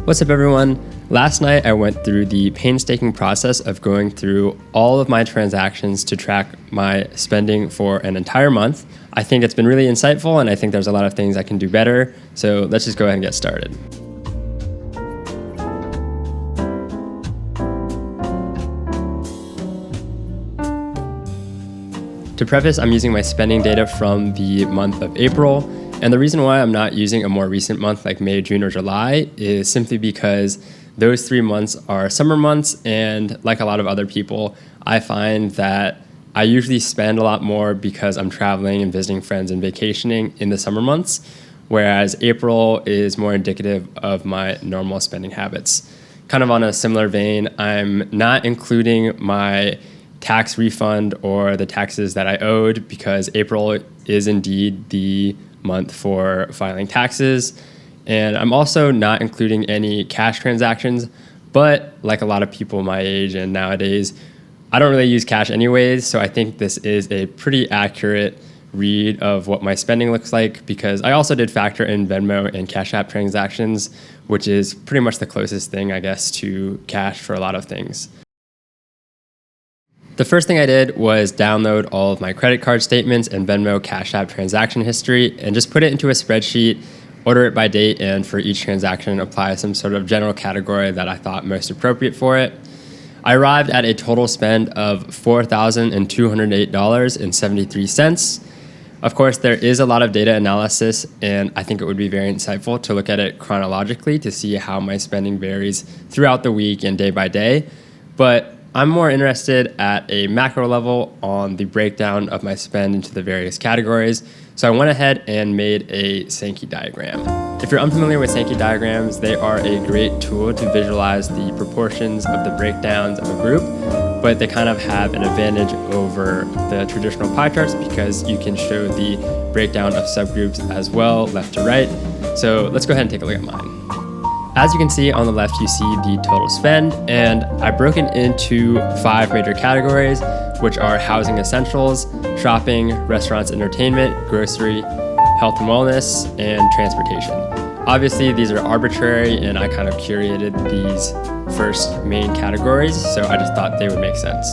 What's up, everyone? Last night I went through the painstaking process of going through all of my transactions to track my spending for an entire month. I think it's been really insightful, and I think there's a lot of things I can do better. So let's just go ahead and get started. To preface, I'm using my spending data from the month of April. And the reason why I'm not using a more recent month like May, June, or July is simply because those 3 months are summer months, and like a lot of other people, I find that I usually spend a lot more because I'm traveling and visiting friends and vacationing in the summer months, whereas April is more indicative of my normal spending habits. Kind of on a similar vein, I'm not including my tax refund or the taxes that I owed because April is indeed the month for filing taxes. And I'm also not including any cash transactions, but like a lot of people my age and nowadays, I don't really use cash anyways, so I think this is a pretty accurate read of what my spending looks like because I also did factor in Venmo and Cash App transactions, which is pretty much the closest thing, I guess, to cash for a lot of things. The first thing I did was download all of my credit card statements and Venmo Cash App transaction history and just put it into a spreadsheet, order it by date, and for each transaction apply some sort of general category that I thought most appropriate for it. I arrived at a total spend of $4,208.73. Of course, there is a lot of data analysis, and I think it would be very insightful to look at it chronologically to see how my spending varies throughout the week and day by day. But I'm more interested at a macro level on the breakdown of my spend into the various categories. So I went ahead and made a Sankey diagram. If you're unfamiliar with Sankey diagrams, they are a great tool to visualize the proportions of the breakdowns of a group, but they kind of have an advantage over the traditional pie charts because you can show the breakdown of subgroups as well, left to right. So let's go ahead and take a look at mine. As you can see on the left, you see the total spend, and I've broken into 5 major categories, which are housing essentials, shopping, restaurants, entertainment, grocery, health and wellness, and transportation. Obviously, these are arbitrary, and I kind of curated these first main categories, so I just thought they would make sense.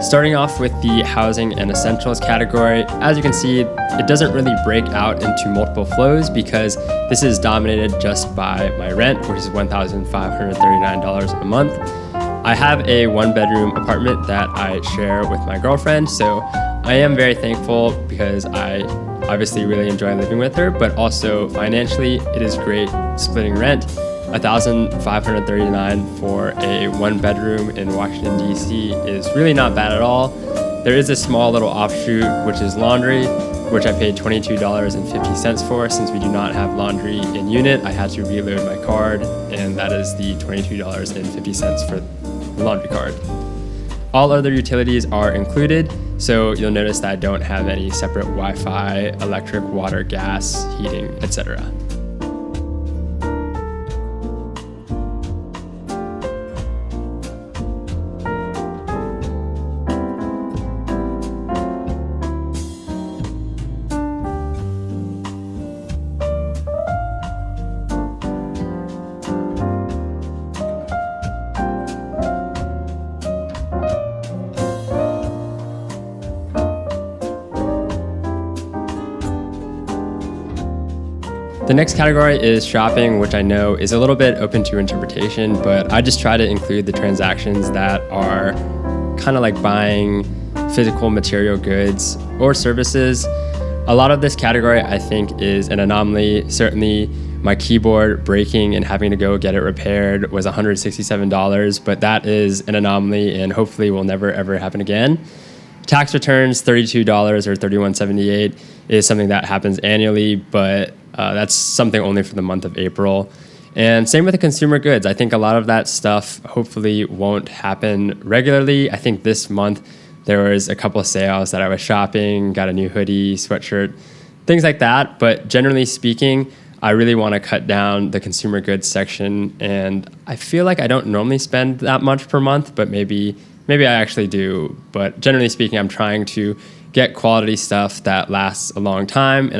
Starting off with the housing and essentials category, as you can see, it doesn't really break out into multiple flows because this is dominated just by my rent, which is $1,539 a month. I have a 1-bedroom apartment that I share with my girlfriend, so I am very thankful because I obviously really enjoy living with her, but also financially, it is great splitting rent. $1,539 for a 1-bedroom in Washington, D.C. is really not bad at all. There is a small little offshoot, which is laundry, which I paid $22.50 for. Since we do not have laundry in unit, I had to reload my card, and that is the $22.50 for the laundry card. All other utilities are included, so you'll notice that I don't have any separate Wi-Fi, electric, water, gas, heating, etc. The next category is shopping, which I know is a little bit open to interpretation, but I just try to include the transactions that are kind of like buying physical material goods or services. A lot of this category I think is an anomaly. Certainly my keyboard breaking and having to go get it repaired was $167, but that is an anomaly and hopefully will never ever happen again. Tax returns, $32 or $31.78 is something that happens annually, but that's something only for the month of April. And same with the consumer goods. I think a lot of that stuff hopefully won't happen regularly. I think this month there was a couple of sales that I was shopping, got a new hoodie, sweatshirt, things like that. But generally speaking, I really want to cut down the consumer goods section. And I feel like I don't normally spend that much per month, but maybe I actually do. But generally speaking, I'm trying to get quality stuff that lasts a long time. And